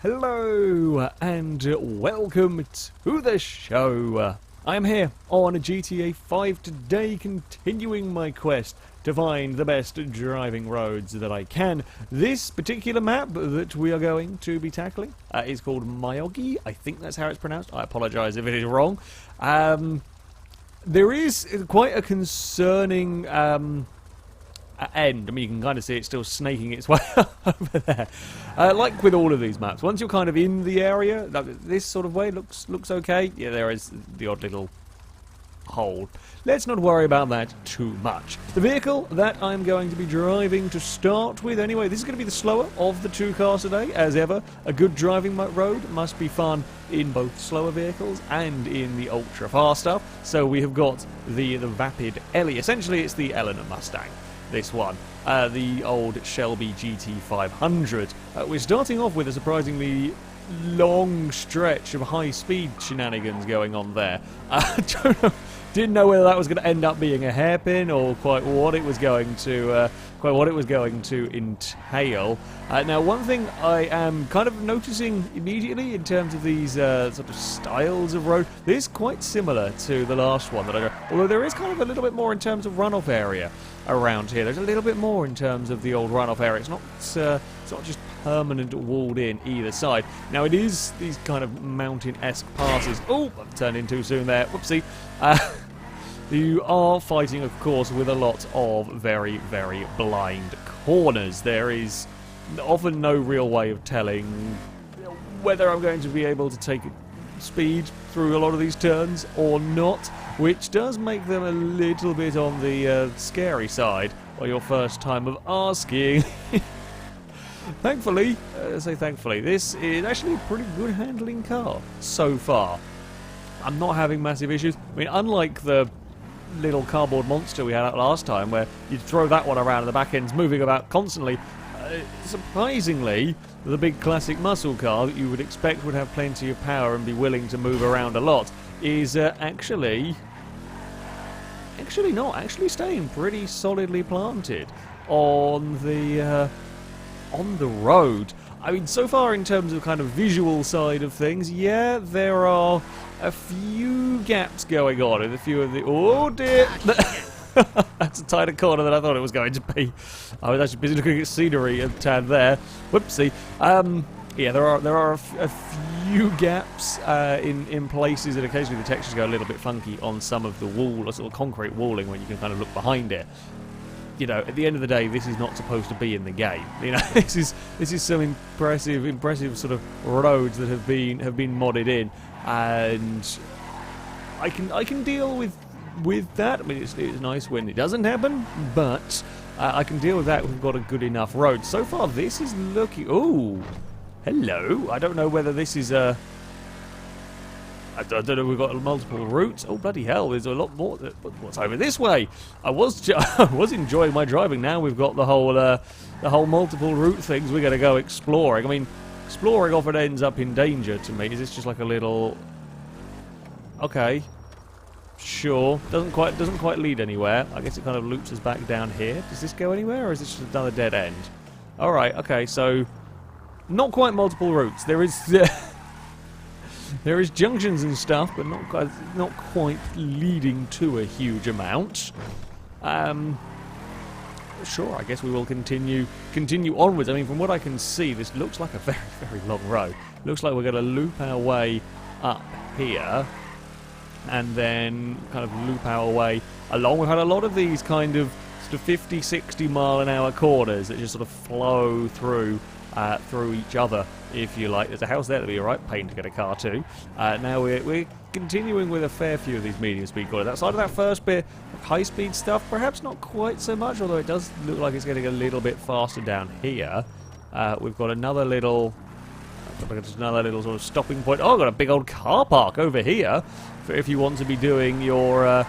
Hello and welcome to the show. I am here on GTA 5 today, continuing my quest to find the best driving roads that I can. This particular map that we are going to be tackling is called Myogi. I think that's how it's pronounced. I apologise if it is wrong. There is quite a concerning end. I mean, you can kind of see it still snaking its way over there. Like with all of these maps, once you're kind of in the area, this sort of way looks okay. Yeah, there is the odd little hole. Let's not worry about that too much. The vehicle that I'm going to be driving to start with, anyway, this is going to be the slower of the two cars today. As ever, a good driving road must be fun in both slower vehicles and in the ultra fast stuff. So we have got the Vapid Ellie. Essentially, it's the Eleanor Mustang. This one, the old Shelby GT500. We're starting off with a surprisingly long stretch of high-speed shenanigans going on there. Didn't know whether that was going to end up being a hairpin or quite what it was going to entail. Now, one thing I am kind of noticing immediately in terms of these sort of styles of road, this is quite similar to the last one that I got. Although there is kind of a little bit more in terms of runoff area around here. There's a little bit more in terms of the old runoff area. It's not just permanent walled in either side. Now it is these kind of mountain-esque passes. Oh, I've turned in too soon there. Whoopsie. You are fighting, of course, with a lot of very, very blind corners. There is often no real way of telling whether I'm going to be able to take speed through a lot of these turns or not, which does make them a little bit on the scary side on your first time of asking. Thankfully, this is actually a pretty good handling car so far. I'm not having massive issues. I mean, unlike the little cardboard monster we had out last time, where you'd throw that one around and the back end's moving about constantly, surprisingly, the big classic muscle car that you would expect would have plenty of power and be willing to move around a lot is actually staying pretty solidly planted on the road. I mean, so far in terms of kind of visual side of things, yeah, there are a few gaps going on in a few of the... Oh dear! That's a tighter corner than I thought it was going to be. I was actually busy looking at scenery a tad there. Whoopsie. Yeah, there are a few gaps in places, and occasionally the textures go a little bit funky on some of the wall, or sort of concrete walling when you can kind of look behind it. You know, at the end of the day, this is not supposed to be in the game. You know, this is some impressive sort of roads that have been modded in, and I can deal with that. I mean, it's nice when it doesn't happen, but I can deal with that. We've got a good enough road so far. This is looking. Oh, hello. I don't know whether this is a. I don't know, we've got multiple routes. Oh, bloody hell, there's a lot more. What's over this way? I was enjoying my driving. Now we've got the whole multiple route things. We're going to go exploring. I mean, exploring often ends up in danger to me. Is this just like a little... Okay. Sure. Doesn't quite lead anywhere. I guess it kind of loops us back down here. Does this go anywhere, or is this just another dead end? Alright, okay, so... Not quite multiple routes. There is... There is junctions and stuff, but not quite leading to a huge amount. Sure, I guess we will continue onwards. I mean, from what I can see, this looks like a very, very long road. Looks like we're going to loop our way up here, and then kind of loop our way along. We've had a lot of these kind of sort of 50, 60 mile an hour corners that just sort of flow through each other, if you like. There's a house there, that'll be alright. Pain to get a car too. Now we're continuing with a fair few of these medium speed corners. Outside of that first bit of high speed stuff, perhaps not quite so much, although it does look like it's getting a little bit faster down here. We've got another little sort of stopping point. Oh, I've got a big old car park over here for if you want to be doing your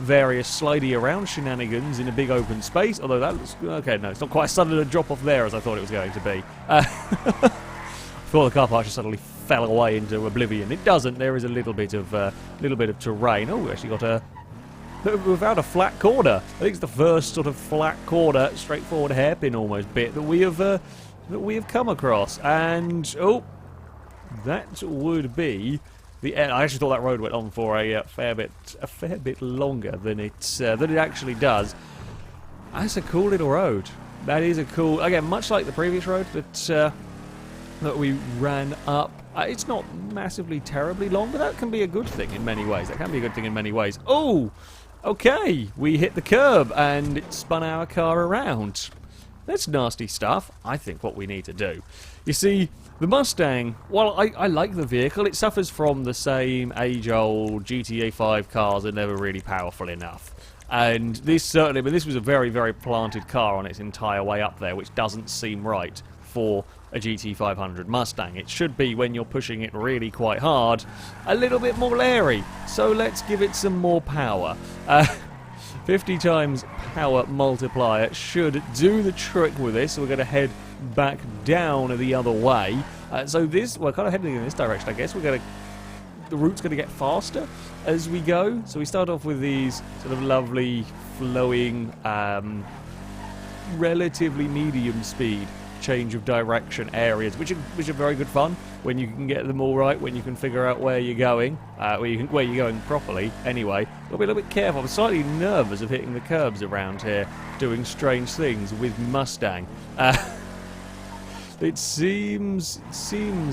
various slidey around shenanigans in a big open space, although that looks... Okay, no, it's not quite as sudden a drop off there as I thought it was going to be. I thought the car park just suddenly fell away into oblivion. It doesn't. There is a little bit of terrain. Oh, we actually got a... We've found a flat corner. I think it's the first sort of flat corner, straightforward hairpin almost bit that we have that we have come across. And, oh, that would be the end. I actually thought that road went on for a fair bit longer than it actually does. That's a cool little road. That is a cool, again, much like the previous road that we ran up. It's not massively terribly long, but that can be a good thing in many ways. Oh, okay, we hit the curb and it spun our car around. That's nasty stuff. I think what we need to do, you see, the Mustang, while I like the vehicle, it suffers from the same age-old GTA 5 cars are never really powerful enough. And this certainly, but this was a very, very planted car on its entire way up there, which doesn't seem right for a GT 500 Mustang. It should be, when you're pushing it really quite hard, a little bit more leery. So let's give it some more power. 50 times power multiplier should do the trick with this. So we're going to head back down the other way. So this, we're kind of heading in this direction, I guess. The route's going to get faster as we go. So we start off with these sort of lovely, flowing, relatively medium speed change of direction areas, which are very good fun when you can get them all right, when you can figure out where you're going, where you're going properly. Anyway, we'll be a little bit careful. I'm slightly nervous of hitting the curbs around here, doing strange things with Mustang. It seems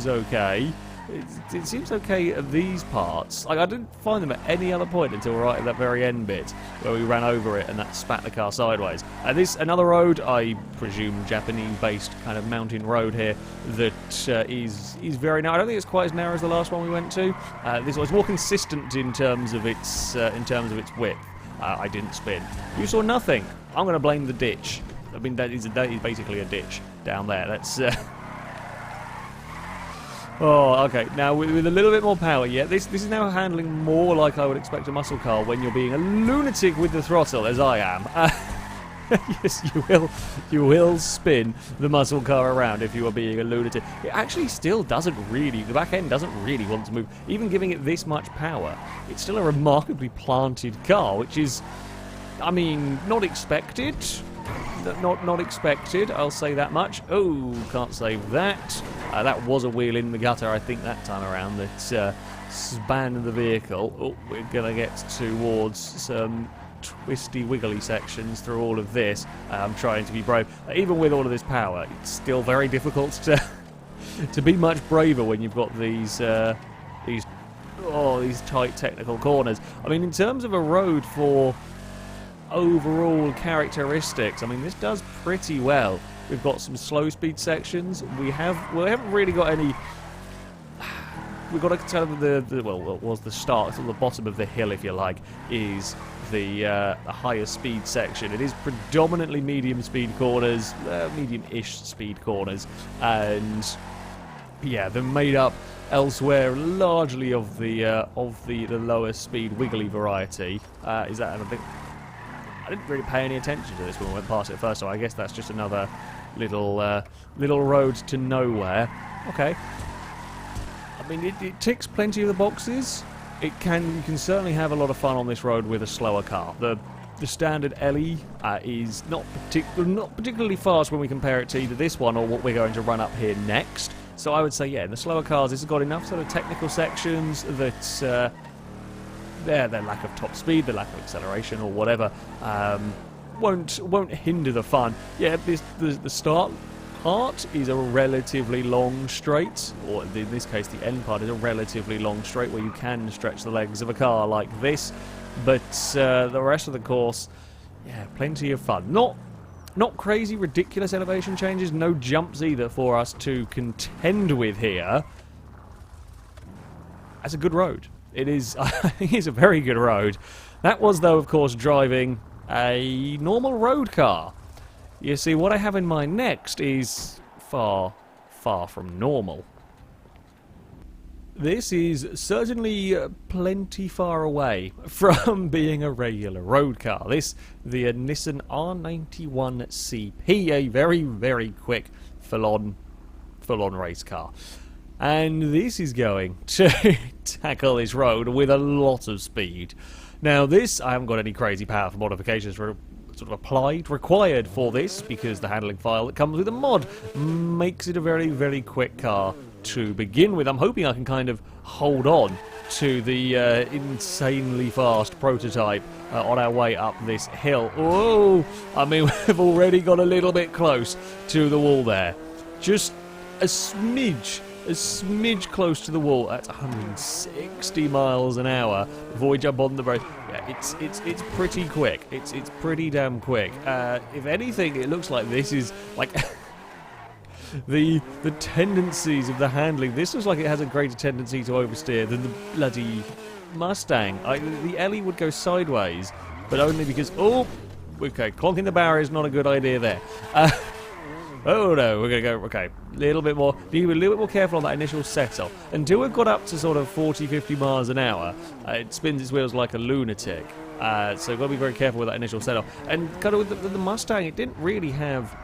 okay. It seems okay at these parts. Like, I didn't find them at any other point until right at that very end bit where we ran over it and that spat the car sideways. This another road, I presume Japanese-based kind of mountain road here that is very narrow. I don't think it's quite as narrow as the last one we went to. This was more consistent in terms of its width. I didn't spin. You saw nothing. I'm going to blame the ditch. I mean, that is basically a ditch down there. That's. Oh, okay. Now, with a little bit more power, yeah, this is now handling more like I would expect a muscle car when you're being a lunatic with the throttle, as I am. Yes, you will spin the muscle car around if you are being a lunatic. It actually still doesn't really, the back end doesn't really want to move. Even giving it this much power, it's still a remarkably planted car, which is, I mean, not expected. Not expected, I'll say that much. Oh, can't save that. That was a wheel in the gutter, I think, that time around that spanned the vehicle. Oh, we're going to get towards some twisty, wiggly sections through all of this. I'm trying to be brave. Even with all of this power, it's still very difficult to be much braver when you've got these tight technical corners. I mean, in terms of a road for overall characteristics, I mean, this does pretty well. We've got some slow speed sections. We haven't really got any. We've got to tell well, was the start, the bottom of the hill, if you like, is the higher speed section. It is predominantly medium speed corners, medium-ish speed corners, and yeah, they're made up elsewhere largely of the lower speed wiggly variety. Is that? I think I didn't really pay any attention to this when we went past it first, so I guess that's just another little road to nowhere. Okay. I mean, it ticks plenty of the boxes. You can certainly have a lot of fun on this road with a slower car. The standard LE is not particularly fast when we compare it to either this one or what we're going to run up here next. So I would say, yeah, the slower cars, this has got enough sort of technical sections that their lack of top speed, their lack of acceleration or whatever, won't hinder the fun. Yeah, the start part is a relatively long straight, or in this case the end part is a relatively long straight where you can stretch the legs of a car like this, but the rest of the course, yeah, plenty of fun. Not crazy, ridiculous elevation changes, no jumps either for us to contend with here. That's a good road. It is, I think it's a very good road. That was, though, of course, driving a normal road car. You see, what I have in mind next is far, far from normal. This is certainly plenty far away from being a regular road car. The Nissan R91 CP, a very, very quick, full-on race car. And this is going to tackle this road with a lot of speed. Now this, I haven't got any crazy powerful modifications for sort of applied, required for this, because the handling file that comes with the mod makes it a very, very quick car to begin with. I'm hoping I can kind of hold on to the insanely fast prototype on our way up this hill. Oh, I mean, we've already got a little bit close to the wall there. Just a smidge close to the wall. That's 160 miles an hour before we jump on the brake. Yeah, it's pretty quick. It's pretty damn quick. If anything, it looks like this is like the tendencies of the handling. This looks like it has a greater tendency to oversteer than the bloody Mustang. The Ellie would go sideways, but only because okay, clonking the barrier is not a good idea there. Oh no, we're gonna go, okay, a little bit more, be a little bit more careful on that initial setup. Until we've got up to sort of 40-50 miles an hour, it spins its wheels like a lunatic. So we've got to be very careful with that initial setup. And kind of with the Mustang, it didn't really have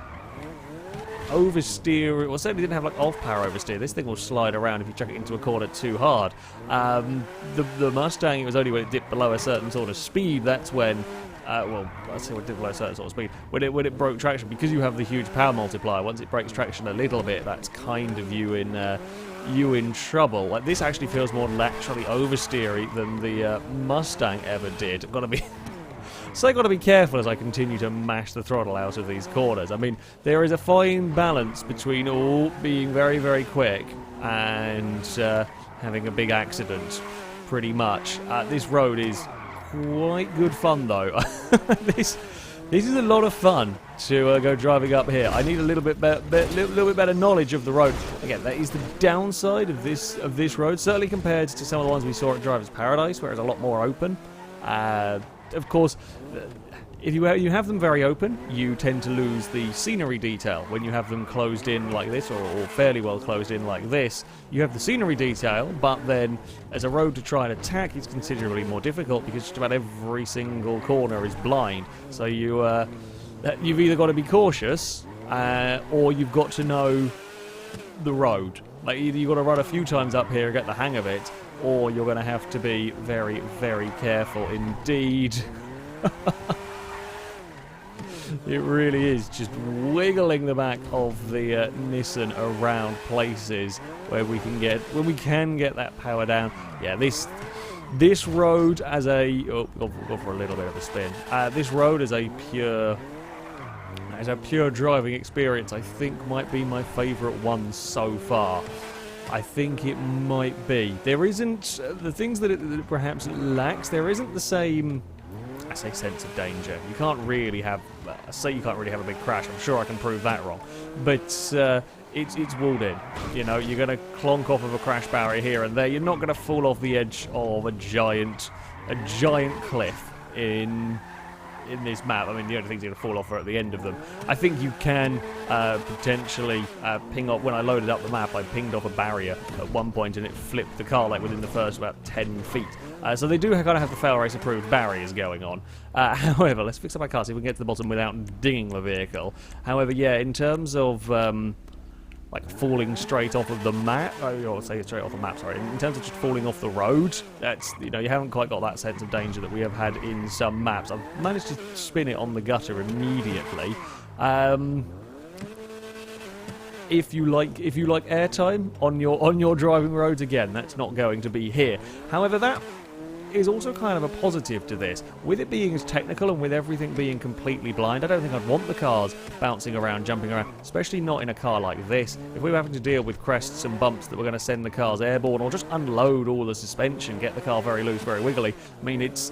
oversteer, well, certainly didn't have like off-power oversteer. This thing will slide around if you chuck it into a corner too hard. The Mustang, it was only when it dipped below a certain sort of speed, that's when well, let's say what it did below a certain sort of speed. When it broke traction, because you have the huge power multiplier, once it breaks traction a little bit, that's kind of you in trouble. Like, this actually feels more laterally oversteery than the Mustang ever did. I've got to be so I've got to be careful as I continue to mash the throttle out of these corners. I mean, there is a fine balance between all being very, very quick and having a big accident, pretty much. This road is quite good fun, though. This is a lot of fun to go driving up here. I need a little bit better knowledge of the road. Again, that is the downside of this road, certainly compared to some of the ones we saw at Driver's Paradise, where it's a lot more open. Of course, if you have them very open, you tend to lose the scenery detail. When you have them closed in like this, or fairly well closed in like this, you have the scenery detail, but then as a road to try and attack, it's considerably more difficult because just about every single corner is blind. So you've either got to be cautious, or you've got to know the road. Like, either you've got to run a few times up here and get the hang of it, or you're going to have to be very, very careful indeed. It really is just wiggling the back of the Nissan around places where we can get that power down. Yeah, this road as a go for a little bit of a spin. This road as a pure driving experience, I think might be my favourite one so far. I think it might be. There isn't the things that it perhaps lacks. There isn't the same, I say, sense of danger. You can't really have a big crash. I'm sure I can prove that wrong. But it's walled in. You know, you're going to clonk off of a crash barrier here and there. You're not going to fall off the edge of a giant cliff in this map. I mean, the only things you're going to fall off are at the end of them. I think you can potentially ping off. When I loaded up the map, I pinged off a barrier at one point and it flipped the car like within the first about 10 feet. So they do kind of have the FailRace approved barriers going on. However, let's fix up our car, see if we can get to the bottom without dinging the vehicle. However, yeah, in terms of like falling straight off of the map, or say straight off the map, sorry, in terms of just falling off the road, that's, you know, you haven't quite got that sense of danger that we have had in some maps. I've managed to spin it on the gutter immediately. If you like airtime on your driving roads, again, that's not going to be here. However, that is also kind of a positive to this. With it being as technical and with everything being completely blind, I don't think I'd want the cars bouncing around, jumping around, especially not in a car like this. If we were having to deal with crests and bumps that were going to send the cars airborne, or just unload all the suspension, get the car very loose, very wiggly, I mean, it's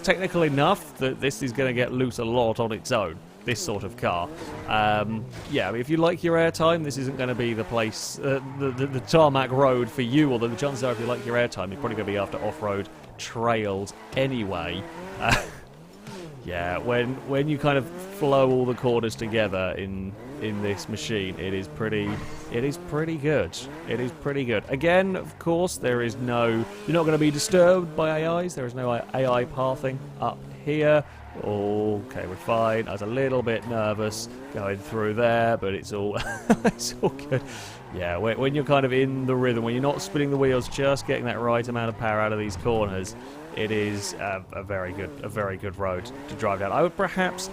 technical enough that this is going to get loose a lot on its own. This sort of car. Yeah, I mean, if you like your airtime, this isn't going to be the place, the tarmac road for you, although the chances are if you like your airtime, you're probably going to be after off-road trails anyway. Yeah, when you kind of flow all the corners together in this machine, it is pretty good. It is pretty good. Again, of course, you're not going to be disturbed by AIs. There is no AI pathing up here Okay, we're fine. I was a little bit nervous going through there, but it's all it's all good. Yeah, when you're kind of in the rhythm, when you're not spinning the wheels, just getting that right amount of power out of these corners, it is a very good road to drive down. I would perhaps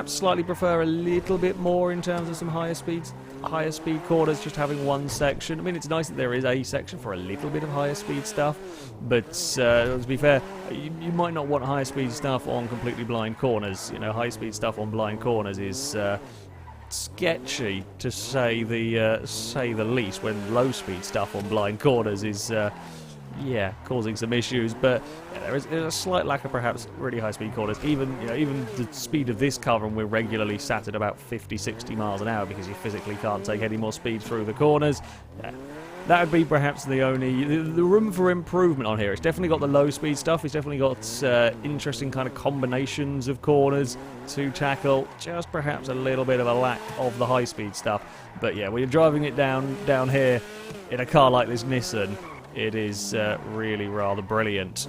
slightly prefer a little bit more in terms of some higher speed corners, just having one section. I mean, it's nice that there is a section for a little bit of higher speed stuff, but to be fair, you might not want higher speed stuff on completely blind corners. You know, high speed stuff on blind corners is sketchy to say the least, when low speed stuff on blind corners is yeah, causing some issues. But yeah, there's a slight lack of perhaps really high speed corners. Even the speed of this car, and we're regularly sat at about 50-60 miles an hour because you physically can't take any more speed through the corners. Yeah, that would be perhaps the only the room for improvement on here. It's definitely got the low speed stuff. It's definitely got interesting kind of combinations of corners to tackle. Just perhaps a little bit of a lack of the high speed stuff. But yeah, when you're driving it down here in a car like this Nissan, it is really rather brilliant.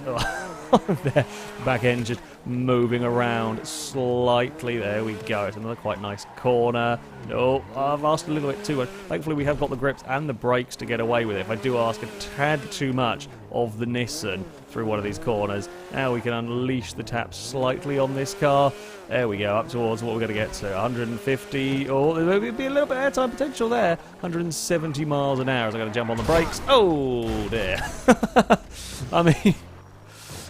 There, back end just moving around slightly. There we go. It's another quite nice corner. No, I've asked a little bit too much. Thankfully, we have got the grips and the brakes to get away with it. If I do ask a tad too much of the Nissan through one of these corners, now we can unleash the tap slightly on this car. There we go, up towards what we're going to get to. 150, or there may be a little bit of airtime potential there. 170 miles an hour as I'm going to jump on the brakes. Oh, dear. I mean...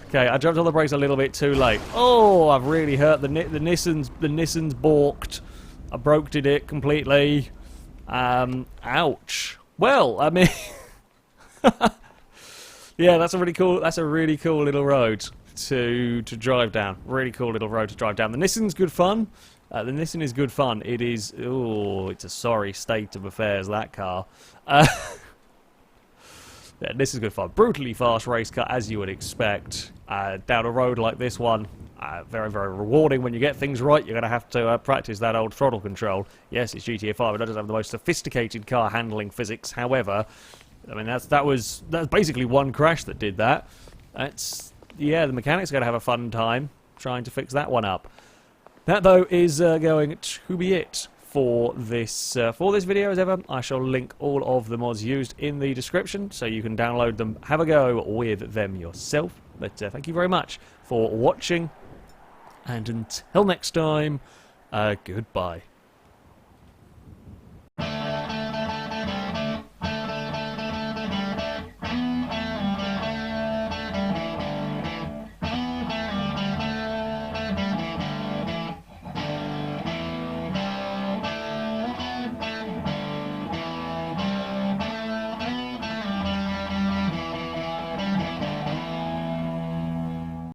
Okay, I jumped on the brakes a little bit too late. Oh, I've really hurt the Nissan's balked. I broke it completely. Ouch. Well, I mean, yeah, that's a really cool little road to drive down. Really cool little road to drive down. The Nissan's good fun. The Nissan is good fun. It is. Oh, it's a sorry state of affairs, that car. Yeah, this is good fun. Brutally fast race car, as you would expect. Down a road like this one, very, very rewarding. When you get things right, you're going to have to practice that old throttle control. Yes, it's GTA 5, but it doesn't have the most sophisticated car handling physics. However, I mean, that's basically one crash that did that. Yeah, the mechanics are going to have a fun time trying to fix that one up. That, though, is going to be it for this video. As ever, I shall link all of the mods used in the description, so you can download them, have a go with them yourself. But thank you very much for watching, and until next time, goodbye.